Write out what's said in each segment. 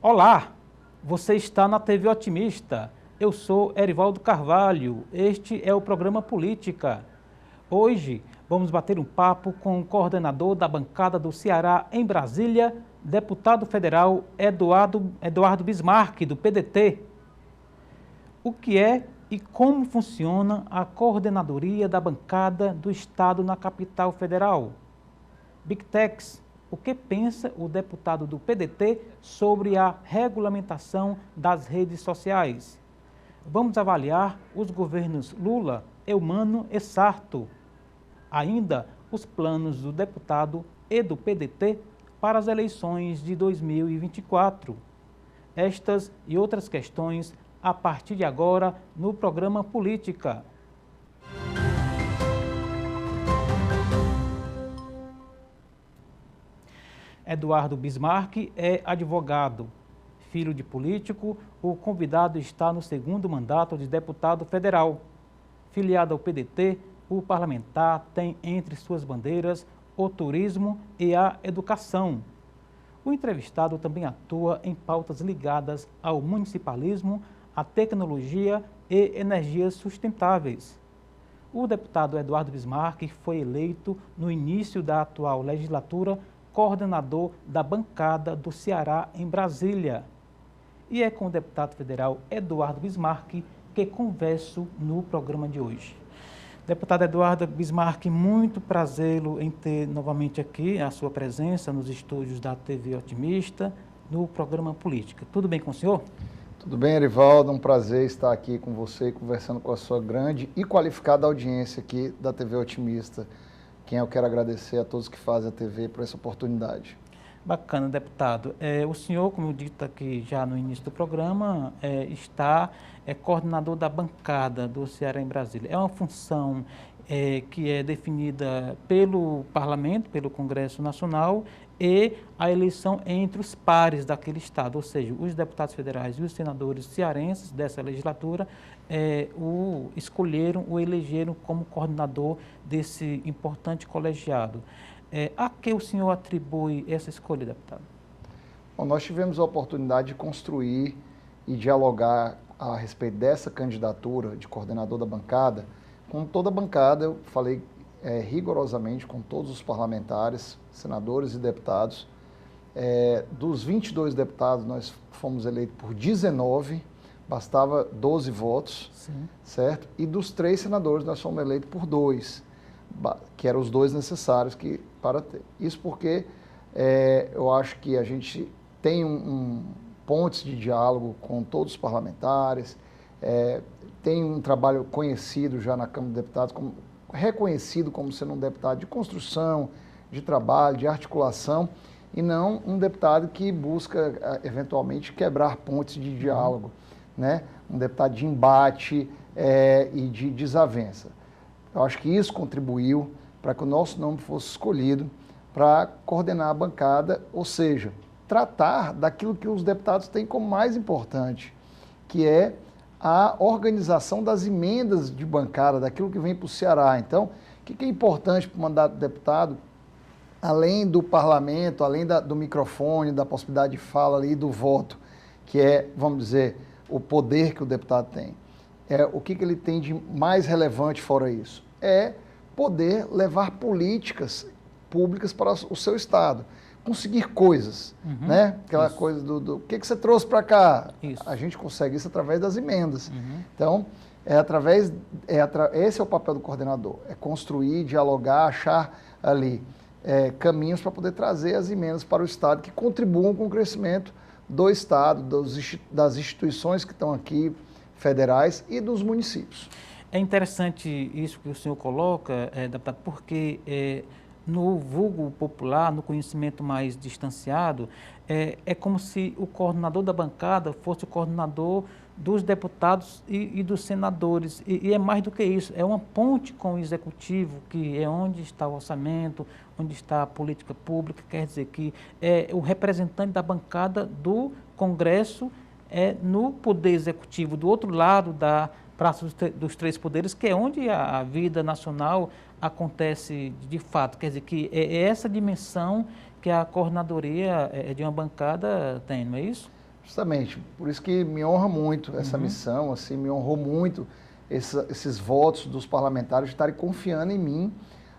Olá, você está na TV Otimista. Eu sou Erivaldo Carvalho, este é o programa Política. Hoje vamos bater um papo com o coordenador da bancada do Ceará em Brasília, deputado federal Eduardo Bismarck, do PDT. O que é e como funciona a coordenadoria da bancada do Estado na capital federal? Big Techs, o que pensa o deputado do PDT sobre a regulamentação das redes sociais? Vamos avaliar os governos Lula, Eumano e Sarto. Ainda os planos do deputado e do PDT para as eleições de 2024. Estas e outras questões a partir de agora no programa Política. Eduardo Bismarck é advogado, filho de político. O convidado está no segundo mandato de deputado federal. Filiado ao PDT, o parlamentar tem entre suas bandeiras o turismo e a educação. O entrevistado também atua em pautas ligadas ao municipalismo, à tecnologia e energias sustentáveis. O deputado Eduardo Bismarck foi eleito no início da atual legislatura coordenador da bancada do Ceará em Brasília. E é com o deputado federal Eduardo Bismarck que converso no programa de hoje. Deputado Eduardo Bismarck, muito prazer em ter novamente aqui a sua presença nos estúdios da TV Otimista, no programa Política. Tudo bem com o senhor? Tudo bem, Erivaldo, um prazer estar aqui com você, conversando com a sua grande e qualificada audiência aqui da TV Otimista. Quem eu quero agradecer a todos que fazem a TV por essa oportunidade. Bacana, deputado. O senhor, como eu dito aqui já no início do programa, está coordenador da bancada do Ceará em Brasília. É uma função que é definida pelo Parlamento, pelo Congresso Nacional, e a eleição entre os pares daquele estado, ou seja, os deputados federais e os senadores cearenses dessa legislatura o escolheram, o elegeram como coordenador desse importante colegiado. A que o senhor atribui essa escolha, deputado? Bom, nós tivemos a oportunidade de construir e dialogar a respeito dessa candidatura de coordenador da bancada. Com toda a bancada, eu falei rigorosamente com todos os parlamentares, senadores e deputados. Dos 22 deputados, nós fomos eleitos por 19, bastava 12 votos, sim, certo? E dos 3 senadores, nós fomos eleitos por 2, que eram os 2 necessários para ter. Isso porque eu acho que a gente tem pontes de diálogo com todos os parlamentares, tem um trabalho conhecido já na Câmara de Deputados, reconhecido como sendo um deputado de construção, de trabalho, de articulação, e não um deputado que busca, eventualmente, quebrar pontes de diálogo, né? Um deputado de embate e de desavença. Eu acho que isso contribuiu para que o nosso nome fosse escolhido para coordenar a bancada, ou seja, tratar daquilo que os deputados têm como mais importante, que é a organização das emendas de bancada, daquilo que vem para o Ceará. Então, o que é importante para o mandato do deputado, além do parlamento, além do microfone, da possibilidade de fala ali, do voto, que é, vamos dizer, o poder que o deputado tem. O que ele tem de mais relevante fora isso? É poder levar políticas públicas para o seu estado, conseguir coisas, né? Aquela isso. Coisa do que você trouxe para cá? Isso. A gente consegue isso através das emendas. Então, esse é o papel do coordenador, é construir, dialogar, achar ali caminhos para poder trazer as emendas para o estado que contribuam com o crescimento do estado, das instituições que estão aqui, federais e dos municípios. É interessante isso que o senhor coloca, deputado, porque no vulgo popular, no conhecimento mais distanciado, é como se o coordenador da bancada fosse o coordenador dos deputados e dos senadores. E é mais do que isso, é uma ponte com o executivo, que é onde está o orçamento, onde está a política pública, quer dizer que é o representante da bancada do Congresso no poder executivo, do outro lado da Praça dos Três Poderes, que é onde a vida nacional acontece de fato. Quer dizer que é essa dimensão que a coordenadoria de uma bancada tem, não é isso? Justamente, por isso que me honra muito essa missão, assim, me honrou muito esses votos dos parlamentares de estarem confiando em mim,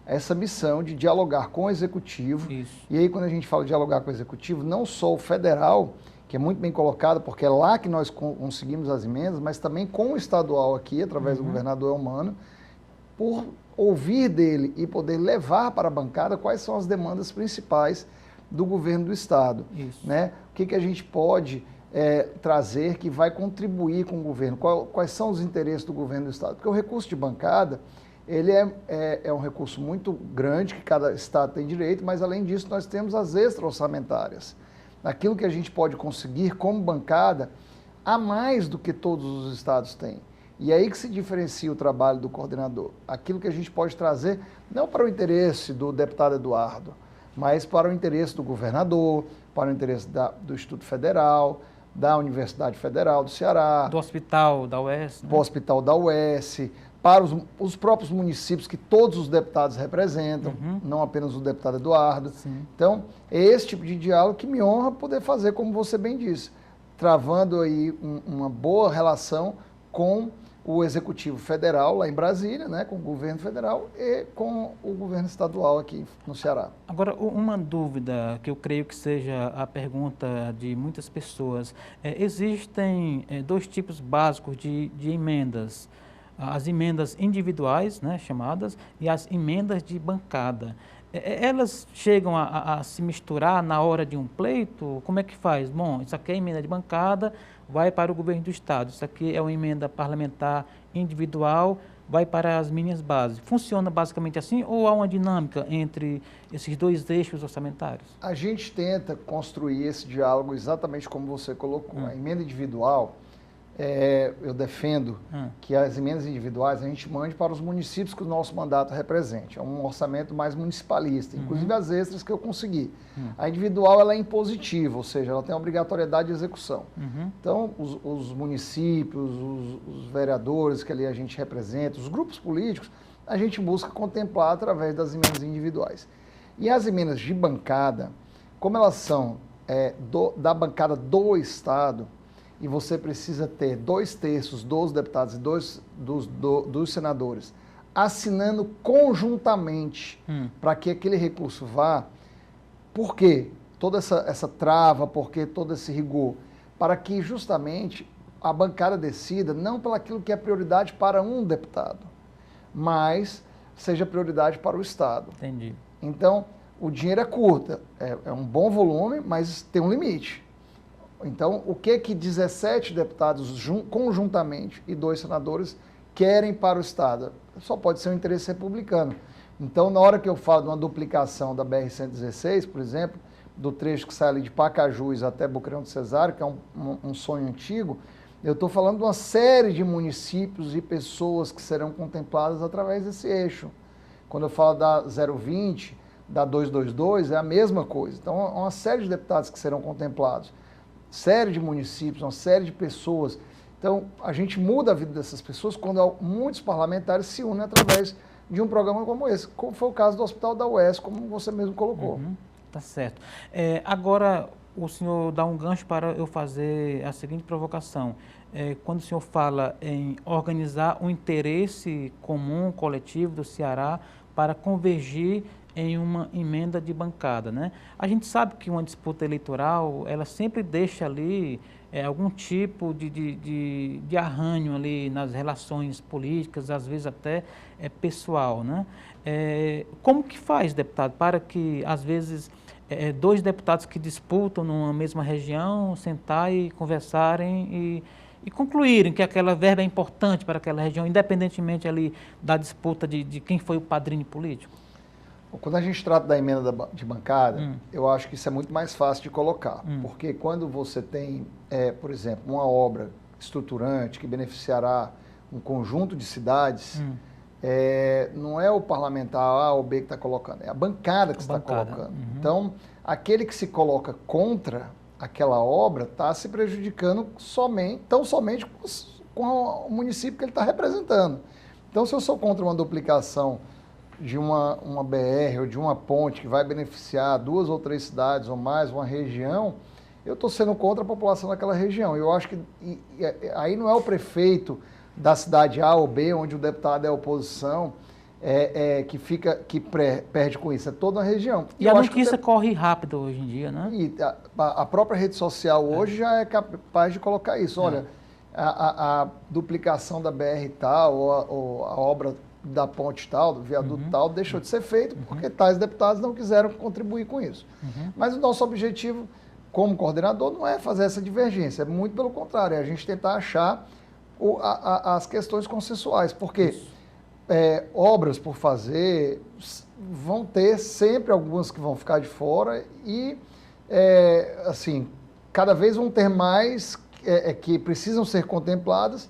essa missão de dialogar com o Executivo. Isso. E aí, quando a gente fala de dialogar com o Executivo, não só o federal, que é muito bem colocado, porque é lá que nós conseguimos as emendas, mas também com o estadual aqui, através do governador Eumano, por ouvir dele e poder levar para a bancada quais são as demandas principais do governo do Estado. Isso. Né? O que a gente pode trazer que vai contribuir com o governo, quais são os interesses do governo do Estado. Porque o recurso de bancada, ele é um recurso muito grande, que cada Estado tem direito, mas além disso nós temos as extra-orçamentárias. Aquilo que a gente pode conseguir como bancada, a mais do que todos os Estados têm. E é aí que se diferencia o trabalho do coordenador. Aquilo que a gente pode trazer, não para o interesse do deputado Eduardo, mas para o interesse do governador, para o interesse do Instituto Federal, da Universidade Federal do Ceará, do Hospital da UES, né? Do Hospital da UES, para os próprios municípios que todos os deputados representam, não apenas o deputado Eduardo. Sim. Então, é esse tipo de diálogo que me honra poder fazer, como você bem disse, travando aí uma boa relação com o Executivo Federal lá em Brasília, né, com o governo federal e com o governo estadual aqui no Ceará. Agora, uma dúvida que eu creio que seja a pergunta de muitas pessoas. Existem dois tipos básicos de emendas. As emendas individuais, né, chamadas, e as emendas de bancada. Elas chegam a se misturar na hora de um pleito? Como é que faz? Bom, isso aqui é emenda de bancada, vai para o governo do Estado. Isso aqui é uma emenda parlamentar individual, vai para as minhas bases. Funciona basicamente assim ou há uma dinâmica entre esses dois eixos orçamentários? A gente tenta construir esse diálogo exatamente como você colocou. A emenda individual, eu defendo que as emendas individuais a gente mande para os municípios que o nosso mandato represente. É um orçamento mais municipalista, inclusive as extras que eu consegui. A individual ela é impositiva, ou seja, ela tem a obrigatoriedade de execução. Então, os municípios, os vereadores que ali a gente representa, os grupos políticos, a gente busca contemplar através das emendas individuais. E as emendas de bancada, como elas são da bancada do Estado, e você precisa ter 2/3 dos deputados e dos senadores assinando conjuntamente para que aquele recurso vá. Por quê? Toda essa trava, por que todo esse rigor? Para que justamente a bancada decida não pelo aquilo que é prioridade para um deputado, mas seja prioridade para o Estado. Entendi. Então, o dinheiro é curto, é um bom volume, mas tem um limite. Então, o que 17 deputados conjuntamente e 2 senadores querem para o Estado? Só pode ser um interesse republicano. Então, na hora que eu falo de uma duplicação da BR-116, por exemplo, do trecho que sai ali de Pacajus até Boqueirão do Cesário, que é um sonho antigo, eu estou falando de uma série de municípios e pessoas que serão contempladas através desse eixo. Quando eu falo da 020, da 222, é a mesma coisa. Então, é uma série de deputados que serão contemplados. Série de municípios, uma série de pessoas. Então, a gente muda a vida dessas pessoas quando muitos parlamentares se unem através de um programa como esse, como foi o caso do Hospital da UES, como você mesmo colocou. Tá certo. Agora, o senhor dá um gancho para eu fazer a seguinte provocação. Quando o senhor fala em organizar um interesse comum, coletivo do Ceará para convergir em uma emenda de bancada, né? A gente sabe que uma disputa eleitoral, ela sempre deixa ali algum tipo de arranho ali nas relações políticas, às vezes até pessoal, né? Como que faz, deputado, para que, às vezes, 2 deputados que disputam numa mesma região, sentar e conversarem e concluírem que aquela verba é importante para aquela região, independentemente ali da disputa de quem foi o padrinho político? Quando a gente trata da emenda de bancada, eu acho que isso é muito mais fácil de colocar, porque quando você tem, por exemplo, uma obra estruturante que beneficiará um conjunto de cidades, não é o parlamentar A ou B que está colocando, é a bancada que está colocando. Então, aquele que se coloca contra aquela obra está se prejudicando tão somente com o município que ele está representando. Então, se eu sou contra uma duplicação de uma BR ou de uma ponte que vai beneficiar 2 ou 3 cidades ou mais, uma região, eu estou sendo contra a população daquela região. Eu acho que aí não é o prefeito da cidade A ou B, onde o deputado é oposição, que perde com isso, é toda a região. E a notícia corre rápido hoje em dia, né? E a própria rede social hoje já é capaz de colocar isso. Olha, a duplicação da BR tal, ou a obra da ponte tal, do viaduto tal, deixou de ser feito porque tais deputados não quiseram contribuir com isso. Mas o nosso objetivo, como coordenador, não é fazer essa divergência, é muito pelo contrário, é a gente tentar achar as questões consensuais, porque obras por fazer, vão ter sempre algumas que vão ficar de fora e, assim, cada vez vão ter mais que precisam ser contempladas,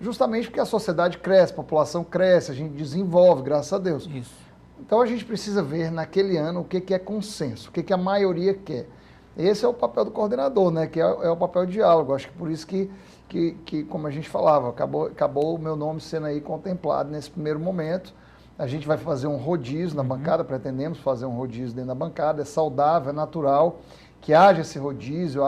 justamente porque a sociedade cresce, a população cresce, a gente desenvolve, graças a Deus. Isso. Então a gente precisa ver naquele ano o que é consenso, o que a maioria quer. Esse é o papel do coordenador, né? Que é o papel de diálogo. Acho que por isso que como a gente falava, acabou o meu nome sendo aí contemplado nesse primeiro momento. A gente vai fazer um rodízio na bancada, pretendemos fazer um rodízio dentro da bancada, é saudável, é natural que haja esse rodízio,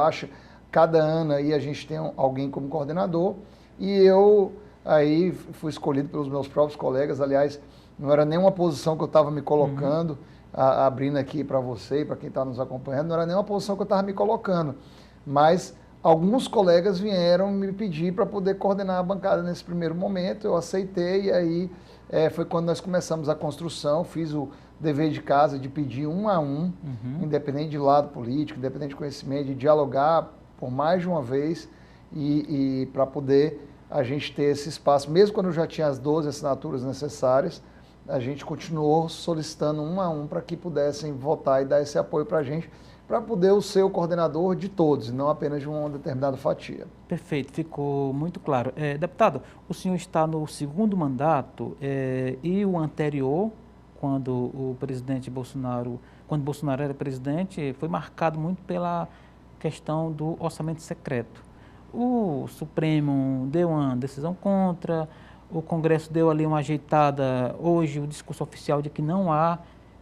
cada ano aí a gente tem alguém como coordenador, e eu aí fui escolhido pelos meus próprios colegas, aliás, não era nenhuma posição que eu estava me colocando, abrindo aqui para você e para quem está nos acompanhando, não era nenhuma posição que eu estava me colocando, mas alguns colegas vieram me pedir para poder coordenar a bancada nesse primeiro momento, eu aceitei, e aí foi quando nós começamos a construção, fiz o dever de casa de pedir um a um, independente de lado político, independente de conhecimento, de dialogar por mais de uma vez e para poder a gente ter esse espaço, mesmo quando eu já tinha as 12 assinaturas necessárias, a gente continuou solicitando um a um para que pudessem votar e dar esse apoio para a gente, para poder ser o coordenador de todos, e não apenas de uma determinada fatia. Perfeito, ficou muito claro. Deputado, o senhor está no segundo mandato e o anterior, quando o presidente Bolsonaro, quando Bolsonaro era presidente, foi marcado muito pela questão do orçamento secreto. O Supremo deu uma decisão contra, o Congresso deu ali uma ajeitada, hoje o discurso oficial de que não há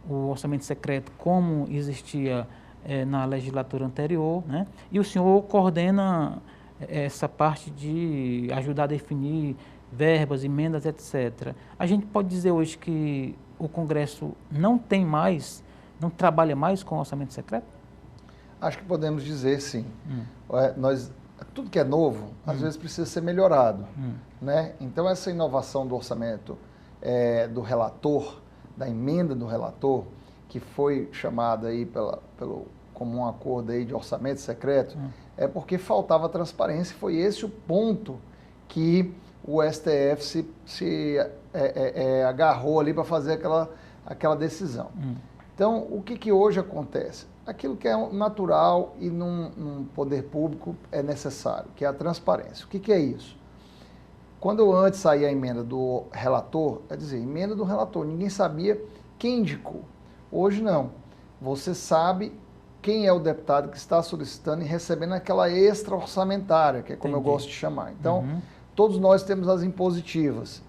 o orçamento secreto como existia na legislatura anterior, né? E o senhor coordena essa parte de ajudar a definir verbas, emendas, etc. A gente pode dizer hoje que o Congresso não trabalha mais com orçamento secreto? Acho que podemos dizer sim. Tudo que é novo, às vezes precisa ser melhorado, né? Então essa inovação do orçamento do relator, da emenda do relator, que foi chamada aí pelo comum acordo aí de orçamento secreto, é porque faltava transparência, e foi esse o ponto que o STF se agarrou ali para fazer aquela decisão. Então, o que hoje acontece? Aquilo que é natural e num poder público é necessário, que é a transparência. O que é isso? Quando antes saía a emenda do relator, quer dizer, emenda do relator, ninguém sabia quem indicou. Hoje não. Você sabe quem é o deputado que está solicitando e recebendo aquela extra orçamentária, que é como eu gosto de chamar. Então, todos nós temos as impositivas,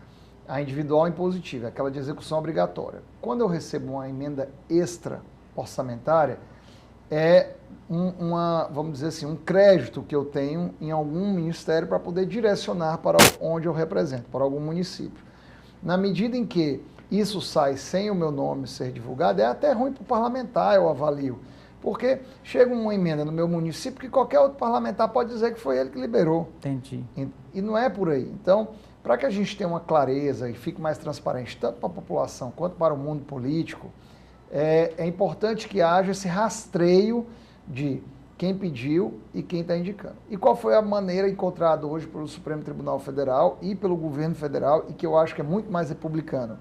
a individual impositiva, aquela de execução obrigatória. Quando eu recebo uma emenda extra orçamentária, vamos dizer assim, um crédito que eu tenho em algum ministério para poder direcionar para onde eu represento, para algum município. Na medida em que isso sai sem o meu nome ser divulgado, é até ruim para o parlamentar, eu avalio. Porque chega uma emenda no meu município que qualquer outro parlamentar pode dizer que foi ele que liberou. Entendi. E não é por aí. Então, para que a gente tenha uma clareza e fique mais transparente, tanto para a população quanto para o mundo político, é importante que haja esse rastreio de quem pediu e quem está indicando. E qual foi a maneira encontrada hoje pelo Supremo Tribunal Federal e pelo governo federal, e que eu acho que é muito mais republicano?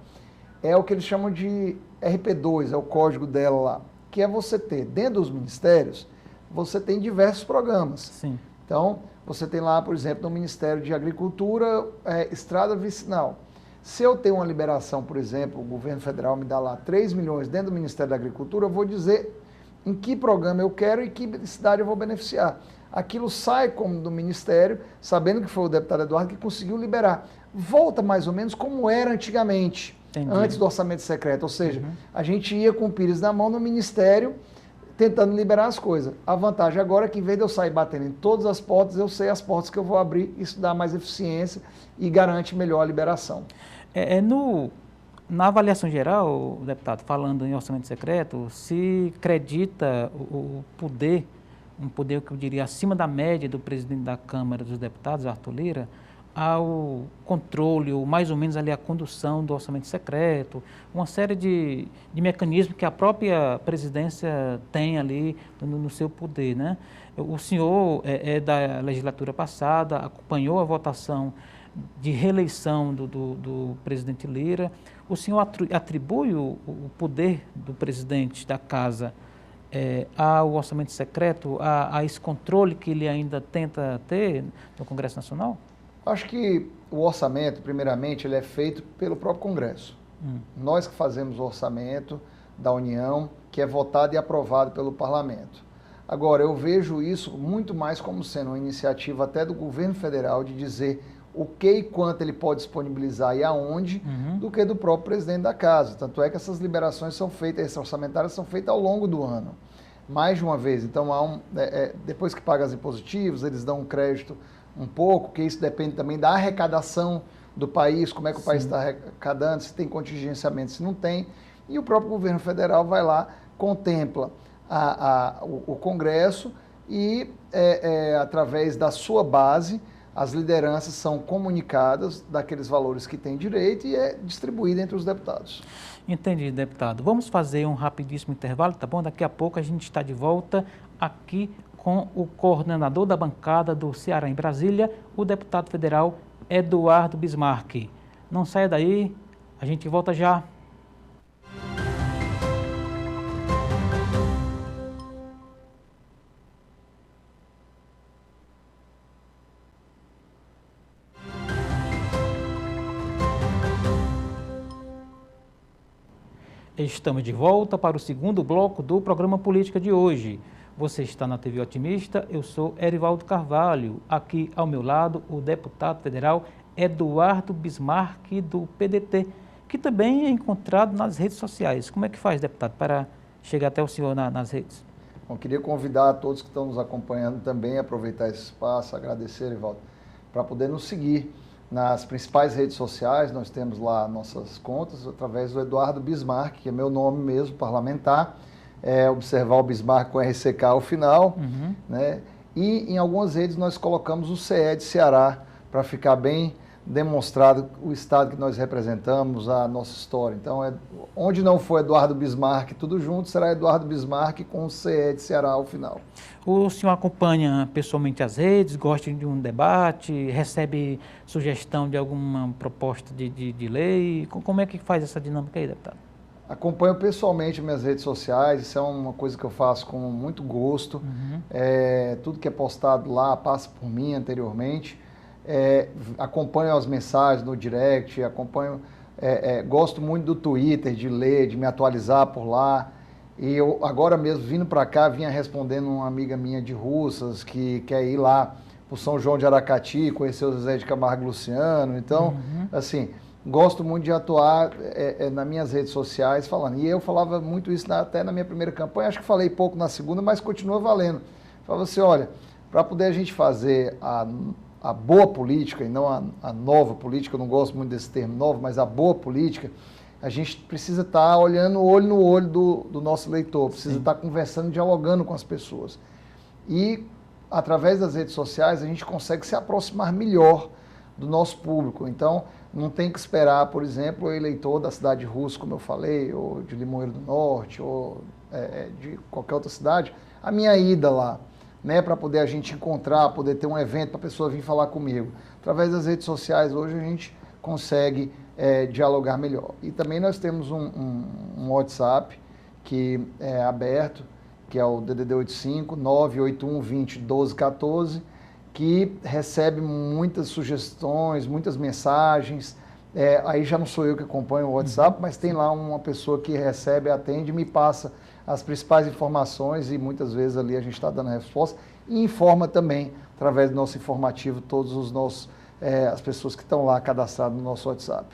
É o que eles chamam de RP2, é o código dela lá, que é você ter, dentro dos ministérios, você tem diversos programas. Sim. Então, você tem lá, por exemplo, no Ministério de Agricultura, estrada vicinal. Se eu tenho uma liberação, por exemplo, o governo federal me dá lá 3 milhões dentro do Ministério da Agricultura, eu vou dizer em que programa eu quero e que cidade eu vou beneficiar. Aquilo sai como do Ministério, sabendo que foi o deputado Eduardo que conseguiu liberar. Volta mais ou menos como era antigamente, antes do orçamento secreto. Ou seja, a gente ia com o pires na mão no Ministério, tentando liberar as coisas. A vantagem agora é que, em vez de eu sair batendo em todas as portas, eu sei as portas que eu vou abrir, isso dá mais eficiência e garante melhor a liberação. Na avaliação geral, deputado, falando em orçamento secreto, se acredita o poder, um poder que eu diria acima da média do presidente da Câmara dos Deputados, Arthur Lira, ao controle, ou mais ou menos ali a condução do orçamento secreto, uma série de mecanismos que a própria presidência tem ali no seu poder, né? O senhor é da legislatura passada, acompanhou a votação de reeleição do presidente Lira. O senhor atribui o poder do presidente da casa ao orçamento secreto, a esse controle que ele ainda tenta ter no Congresso Nacional? Acho que o orçamento, primeiramente, ele é feito pelo próprio Congresso. Nós que fazemos o orçamento da União, que é votado e aprovado pelo Parlamento. Agora, eu vejo isso muito mais como sendo uma iniciativa até do governo federal de dizer o que e quanto ele pode disponibilizar e aonde, do que do próprio presidente da casa. Tanto é que essas liberações são feitas, essas orçamentárias são feitas ao longo do ano, mais de uma vez. Então, depois que paga as impositivos, eles dão um crédito um pouco, que isso depende também da arrecadação do país, como é que o país está arrecadando, se tem contingenciamento, se não tem. E o próprio governo federal vai lá, contempla o Congresso e, através da sua base, as lideranças são comunicadas daqueles valores que têm direito e é distribuído entre os deputados. Entendi, deputado. Vamos fazer um rapidíssimo intervalo, tá bom? Daqui a pouco a gente está de volta aqui com o coordenador da bancada do Ceará em Brasília, o deputado federal Eduardo Bismarck. Não saia daí, a gente volta já. Estamos de volta para o segundo bloco do programa Política de hoje. Você está na TV Otimista, eu sou Erivaldo Carvalho. Aqui ao meu lado, o deputado federal Eduardo Bismarck, do PDT, que também é encontrado nas redes sociais. Como é que faz, deputado, para chegar até o senhor nas redes? Bom, queria convidar a todos que estão nos acompanhando também a aproveitar esse espaço, agradecer, Erivaldo, para poder nos seguir nas principais redes sociais. Nós temos lá nossas contas, através do Eduardo Bismarck, que é meu nome mesmo, parlamentar. Observar o Bismarck com RCK ao final, né? E em algumas redes nós colocamos o CE de Ceará, para ficar bem demonstrado o estado que nós representamos, a nossa história. Então, onde não for Eduardo Bismarck tudo junto, será Eduardo Bismarck com o CE de Ceará ao final. O senhor acompanha pessoalmente as redes, gosta de um debate, recebe sugestão de alguma proposta de lei? Como é que faz essa dinâmica aí, deputado? Acompanho pessoalmente minhas redes sociais, isso é uma coisa que eu faço com muito gosto. Tudo que é postado lá passa por mim anteriormente. Acompanho as mensagens no direct, gosto muito do Twitter, de ler, de me atualizar por lá. E eu, agora mesmo, vindo para cá, vinha respondendo uma amiga minha de Russas, que quer ir lá para o São João de Aracati, conhecer o Zezé de Camargo e Luciano. Então, assim, gosto muito de atuar nas minhas redes sociais falando. E eu falava muito isso até na minha primeira campanha, acho que falei pouco na segunda, mas continua valendo. Falava assim, olha, para poder a gente fazer a boa política, e não a nova política, eu não gosto muito desse termo novo, mas a boa política, a gente precisa estar olhando olho no olho do nosso eleitor, precisa estar conversando, dialogando com as pessoas. E, através das redes sociais, a gente consegue se aproximar melhor do nosso público. Então, não tem que esperar, por exemplo, o eleitor da cidade de Russas, como eu falei, ou de Limoeiro do Norte, ou de qualquer outra cidade, a minha ida lá, né, para poder a gente encontrar, poder ter um evento para a pessoa vir falar comigo. Através das redes sociais, hoje a gente consegue dialogar melhor. E também nós temos um WhatsApp que é aberto, que é o DDD 85 981 20 12 14, que recebe muitas sugestões, muitas mensagens. Aí já não sou eu que acompanho o WhatsApp, mas tem lá uma pessoa que recebe, atende, me passa as principais informações e muitas vezes ali a gente está dando a resposta e informa também, através do nosso informativo, todos os nossos, as pessoas que estão lá cadastradas no nosso WhatsApp.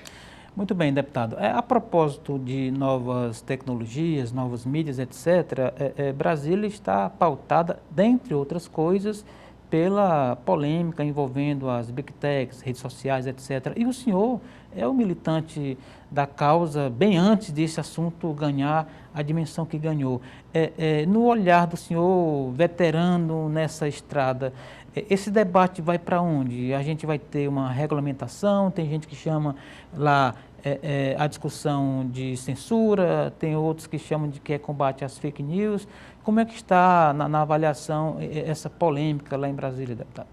Muito bem, deputado. A propósito de novas tecnologias, novas mídias, etc., Brasília está pautada, dentre outras coisas, pela polêmica envolvendo as big techs, redes sociais, etc. E o senhor é o militante da causa bem antes desse assunto ganhar a dimensão que ganhou. No olhar do senhor, veterano nessa estrada, esse debate vai para onde? A gente vai ter uma regulamentação, tem gente que chama lá a discussão de censura, tem outros que chamam de que é combate às fake news. Como é que está na avaliação essa polêmica lá em Brasília, deputado?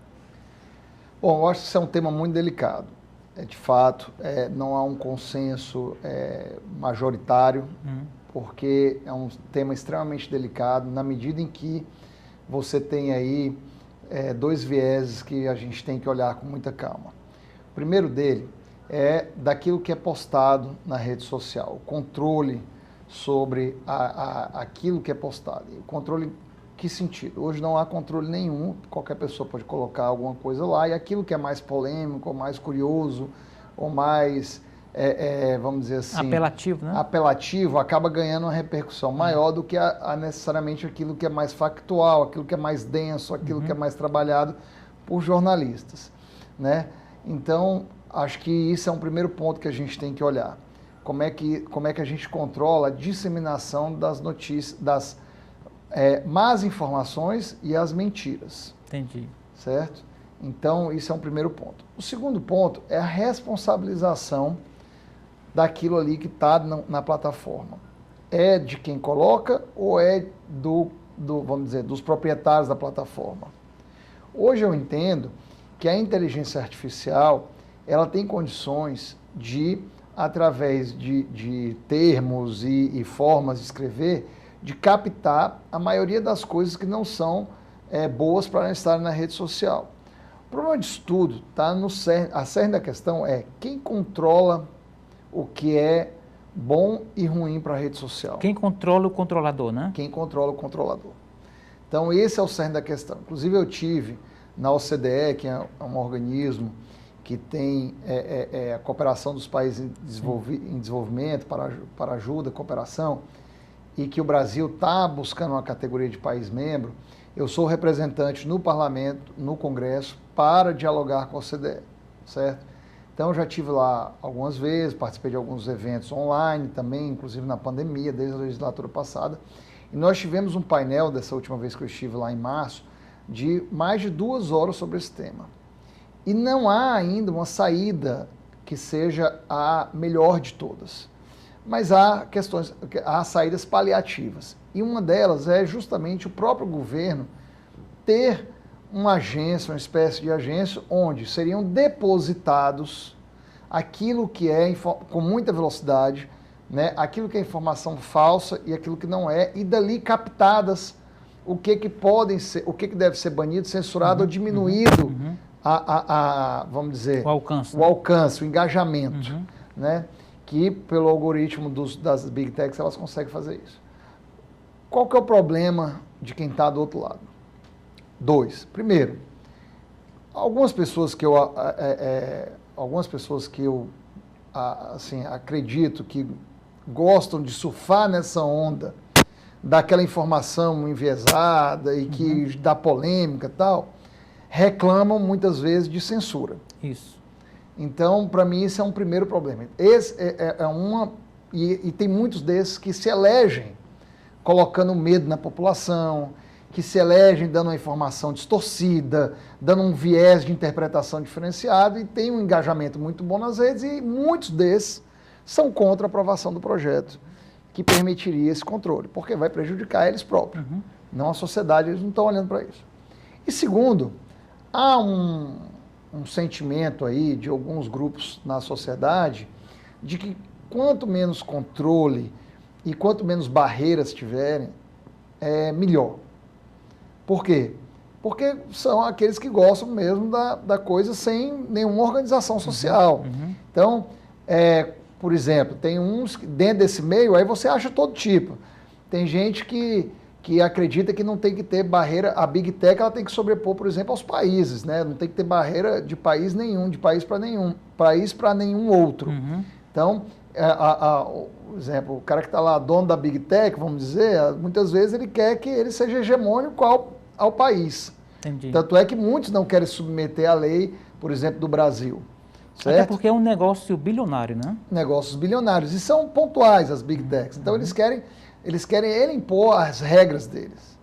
Bom, eu acho que isso é um tema muito delicado. De fato, não há um consenso majoritário, porque é um tema extremamente delicado, na medida em que você tem aí dois vieses que a gente tem que olhar com muita calma. O primeiro dele é daquilo que é postado na rede social, o controle sobre aquilo que é postado. E o controle, em que sentido? Hoje não há controle nenhum, qualquer pessoa pode colocar alguma coisa lá, e aquilo que é mais polêmico, ou mais curioso, ou mais, vamos dizer assim... apelativo, né? Apelativo, acaba ganhando uma repercussão maior do que necessariamente aquilo que é mais factual, aquilo que é mais denso, aquilo que é mais trabalhado por jornalistas, né? Então, acho que isso é um primeiro ponto que a gente tem que olhar. Como é que a gente controla a disseminação das notícias, das más informações e as mentiras. Entendi. Certo? Então, isso é um primeiro ponto. O segundo ponto é a responsabilização daquilo ali que está na plataforma. É de quem coloca ou é vamos dizer, dos proprietários da plataforma? Hoje eu entendo que a inteligência artificial, ela tem condições de, através de termos e formas de escrever, de captar a maioria das coisas que não são boas para estar na rede social. O problema disso tudo está no cerne. A cerne da questão é quem controla o que é bom e ruim para a rede social. Quem controla o controlador, né? Quem controla o controlador. Então, esse é o cerne da questão. Inclusive, eu tive na OCDE, que é um organismo que tem a cooperação dos países em desenvolvimento, para ajuda, cooperação, e que o Brasil está buscando uma categoria de país membro. Eu sou representante no Parlamento, no Congresso, para dialogar com a OCDE, certo? Então, eu já estive lá algumas vezes, participei de alguns eventos online também, inclusive na pandemia, desde a legislatura passada. E nós tivemos um painel, dessa última vez que eu estive lá em março, de mais de 2 horas sobre esse tema. E não há ainda uma saída que seja a melhor de todas. Mas há saídas paliativas. E uma delas é justamente o próprio governo ter uma agência, uma espécie de agência, onde seriam depositados aquilo que é, com muita velocidade, né, aquilo que é informação falsa e aquilo que não é, e dali captadas o que podem ser, o que deve ser banido, censurado ou diminuído, vamos dizer, o alcance, o engajamento, né, que pelo algoritmo das Big Techs elas conseguem fazer isso. Qual que é o problema de quem está do outro lado? 2. Primeiro, algumas pessoas que eu assim, acredito que gostam de surfar nessa onda daquela informação enviesada e que dá polêmica e tal, reclamam muitas vezes de censura. Isso. Então, para mim, isso é um primeiro problema. Esse e tem muitos desses que se elegem colocando medo na população, que se elegem dando uma informação distorcida, dando um viés de interpretação diferenciado e tem um engajamento muito bom nas redes e muitos desses são contra a aprovação do projeto que permitiria esse controle, porque vai prejudicar eles próprios, não a sociedade, eles não estão olhando para isso. E segundo, há um sentimento aí de alguns grupos na sociedade de que quanto menos controle e quanto menos barreiras tiverem, melhor. Por quê? Porque são aqueles que gostam mesmo da coisa sem nenhuma organização social. Então, por exemplo, tem uns que dentro desse meio, aí você acha todo tipo. Tem gente que acredita que não tem que ter barreira, a Big Tech ela tem que sobrepor, por exemplo, aos países, né? Não tem que ter barreira de país nenhum, de país para nenhum outro. Então, por exemplo, o cara que está lá, dono da Big Tech, vamos dizer, muitas vezes ele quer que ele seja hegemônico ao país. Entendi. Tanto é que muitos não querem submeter a lei, por exemplo, do Brasil. Certo? Até porque é um negócio bilionário, né? Negócios bilionários. E são pontuais as Big Techs. Então, eles querem ele impor as regras deles.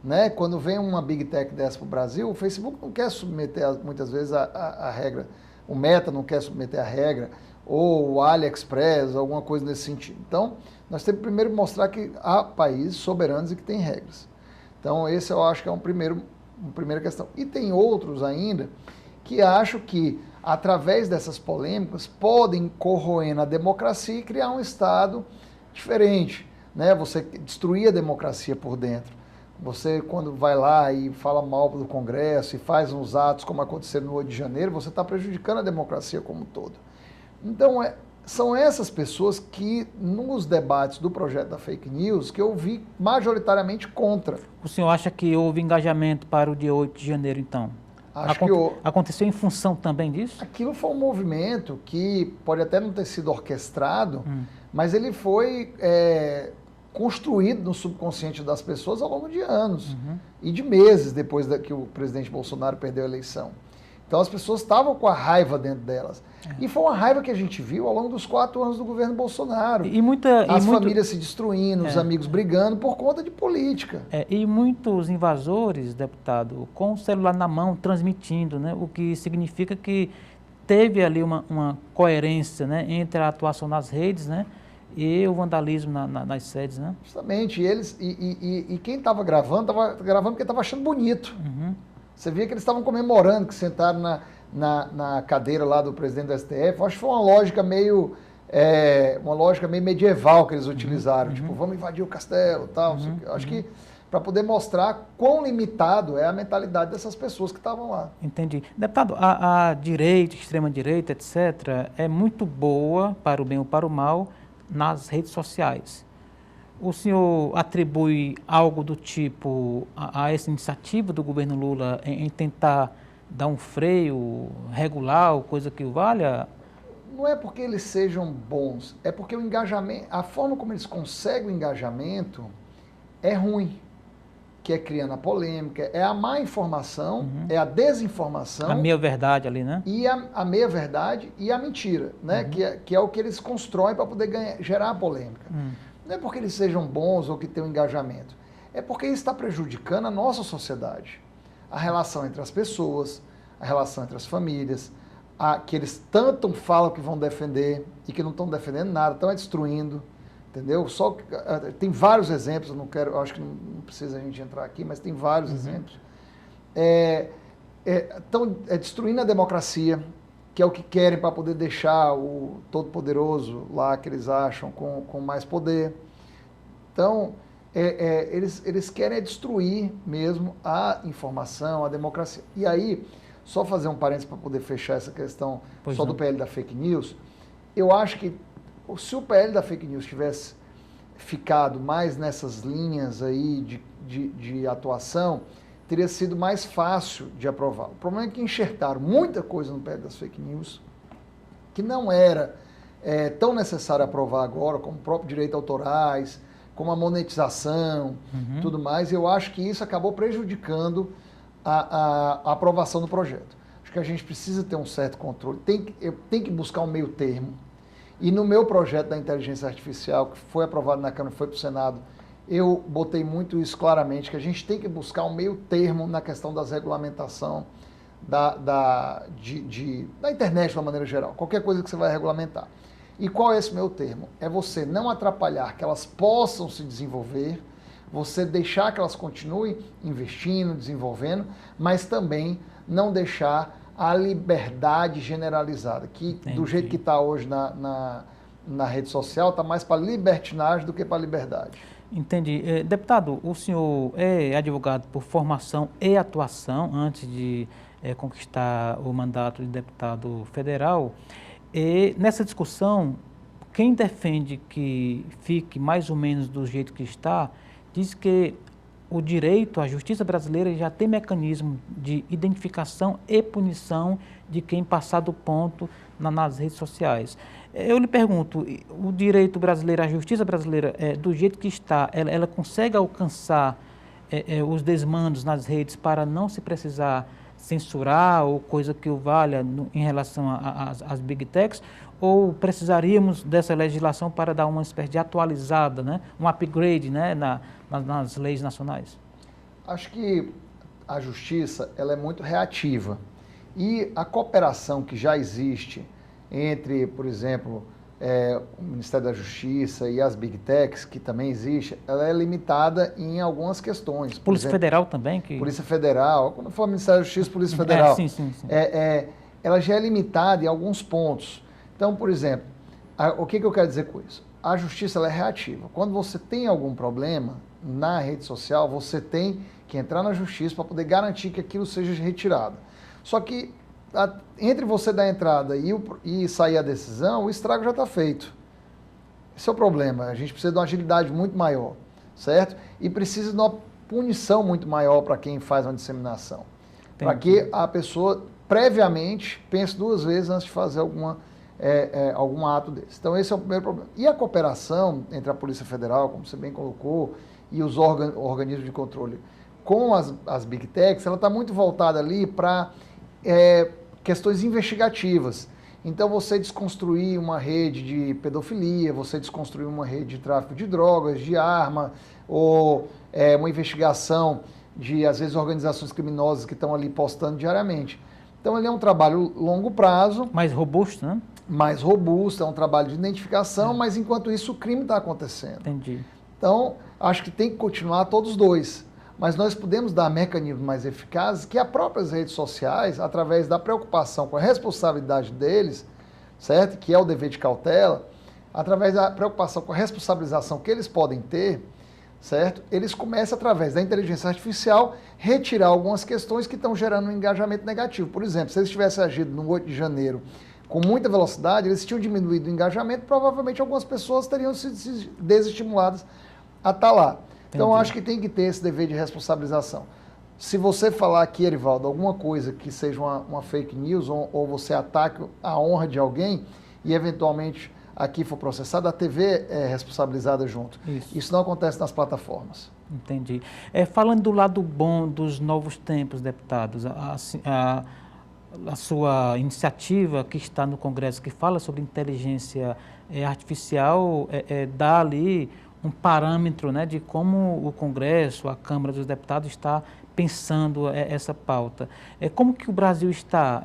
Né? Quando vem uma Big Tech dessa para o Brasil, o Facebook não quer submeter, muitas vezes, a regra. O Meta não quer submeter a regra, ou o AliExpress, alguma coisa nesse sentido. Então, nós temos que primeiro mostrar que há países soberanos e que têm regras. Então, esse eu acho que é uma primeira questão. E tem outros ainda que acham que, através dessas polêmicas, podem corroer na democracia e criar um Estado diferente. Né? Você destruir a democracia por dentro. Você, quando vai lá e fala mal do Congresso e faz uns atos como aconteceu no 8 de janeiro, você está prejudicando a democracia como um todo. Então, são essas pessoas que, nos debates do projeto da fake news, que eu vi majoritariamente contra. O senhor acha que houve engajamento para o dia 8 de janeiro, então? Acho que aconteceu em função também disso? Aquilo foi um movimento que pode até não ter sido orquestrado, mas ele foi construído no subconsciente das pessoas ao longo de anos e de meses depois que o presidente Bolsonaro perdeu a eleição. Então as pessoas estavam com a raiva dentro delas. E foi uma raiva que a gente viu ao longo dos 4 anos do governo Bolsonaro. As famílias se destruindo, os amigos brigando por conta de política. E muitos invasores, deputado, com o celular na mão, transmitindo, né, o que significa que teve ali uma coerência, né, entre a atuação nas redes, né, e o vandalismo nas sedes, né? Justamente. E quem estava gravando porque estava achando bonito. Você via que eles estavam comemorando, que sentaram na cadeira lá do presidente do STF. Acho que foi uma lógica meio medieval que eles utilizaram. Tipo, vamos invadir o castelo e tal. Acho que para poder mostrar quão limitado é a mentalidade dessas pessoas que estavam lá. Entendi. Deputado, a direita, extrema-direita, etc., é muito boa, para o bem ou para o mal, nas redes sociais. O senhor atribui algo do tipo a essa iniciativa do governo Lula em tentar dar um freio, regular, ou coisa que o valha? Não é porque eles sejam bons, é porque o engajamento, a forma como eles conseguem o engajamento é ruim, que é criando a polêmica, é a má informação, é a desinformação. A meia-verdade ali, né? E a meia-verdade e a mentira, né? Que é o que eles constroem para poder gerar a polêmica. Não é porque eles sejam bons ou que tenham engajamento. É porque isso está prejudicando a nossa sociedade. A relação entre as pessoas, a relação entre as famílias, que eles tanto falam que vão defender e que não estão defendendo nada, estão destruindo, entendeu? Tem vários exemplos, acho que não precisa a gente entrar aqui, mas tem vários exemplos. Estão destruindo a democracia, que é o que querem para poder deixar o todo-poderoso lá, que eles acham, com mais poder. Então, eles querem destruir mesmo a informação, a democracia. E aí, só fazer um parênteses para poder fechar essa questão do PL da fake news, eu acho que se o PL da fake news tivesse ficado mais nessas linhas aí de atuação, teria sido mais fácil de aprovar. O problema é que enxertaram muita coisa no PL das fake news que não era tão necessário aprovar agora, como o próprio direito autorais, como a monetização, tudo mais. Eu acho que isso acabou prejudicando a aprovação do projeto. Acho que a gente precisa ter um certo controle, tem que buscar um meio termo. E no meu projeto da inteligência artificial, que foi aprovado na Câmara e foi para o Senado, eu botei muito isso claramente, que a gente tem que buscar um meio termo na questão das regulamentação da internet de uma maneira geral, qualquer coisa que você vai regulamentar. E qual é esse meio termo? É você não atrapalhar que elas possam se desenvolver, você deixar que elas continuem investindo, desenvolvendo, mas também não deixar a liberdade generalizada, que do jeito que está hoje na rede social, está mais para libertinagem do que para liberdade. Entendi. Deputado, o senhor é advogado por formação e atuação antes de conquistar o mandato de deputado federal. E nessa discussão, quem defende que fique mais ou menos do jeito que está, diz que o direito, a justiça brasileira já tem mecanismo de identificação e punição de quem passar do ponto nas redes sociais. Eu lhe pergunto, o direito brasileiro, a justiça brasileira, do jeito que está, ela consegue alcançar os desmandos nas redes para não se precisar censurar ou coisa que o valha em relação às big techs, ou precisaríamos dessa legislação para dar uma espécie de atualizada, né, um upgrade, né, nas leis nacionais? Acho que a justiça ela é muito reativa e a cooperação que já existe entre, por exemplo, o Ministério da Justiça e as Big Techs, que também existe, ela é limitada em algumas questões. Polícia Federal também? Polícia Federal, quando for Ministério da Justiça, Polícia Federal. Sim. Ela já é limitada em alguns pontos. Então, por exemplo, o que eu quero dizer com isso? A justiça ela é reativa. Quando você tem algum problema na rede social, você tem que entrar na justiça para poder garantir que aquilo seja retirado. Só que entre você dar a entrada e sair a decisão, o estrago já está feito. Esse é o problema. A gente precisa de uma agilidade muito maior, certo? E precisa de uma punição muito maior para quem faz uma disseminação. Para que a pessoa, previamente, pense duas vezes antes de fazer algum ato desse. Então, esse é o primeiro problema. E a cooperação entre a Polícia Federal, como você bem colocou, e os organismos de controle com as Big Techs, ela está muito voltada ali para questões investigativas. Então, você desconstruir uma rede de pedofilia, você desconstruir uma rede de tráfico de drogas, de arma, ou uma investigação de, às vezes, organizações criminosas que estão ali postando diariamente. Então, ele é um trabalho longo prazo. Mais robusto, né? Mais robusto, é um trabalho de identificação, mas, enquanto isso, o crime está acontecendo. Entendi. Então, acho que tem que continuar todos os dois. Mas nós podemos dar mecanismos mais eficazes que as próprias redes sociais, através da preocupação com a responsabilidade deles, certo? Que é o dever de cautela, através da preocupação com a responsabilização que eles podem ter, certo? Eles começam, através da inteligência artificial, retirar algumas questões que estão gerando um engajamento negativo. Por exemplo, se eles tivessem agido no 8 de janeiro com muita velocidade, eles tinham diminuído o engajamento, provavelmente algumas pessoas teriam sido desestimuladas a estar lá. Então, acho que tem que ter esse dever de responsabilização. Se você falar aqui, Erivaldo, alguma coisa que seja uma fake news ou você ataque a honra de alguém e, eventualmente, aqui for processado, a TV é responsabilizada junto. Isso não acontece nas plataformas. Entendi. Falando do lado bom dos novos tempos, deputados, a sua iniciativa que está no Congresso, que fala sobre inteligência artificial, dá ali um parâmetro, né, de como o Congresso, a Câmara dos Deputados está pensando essa pauta. Como que o Brasil está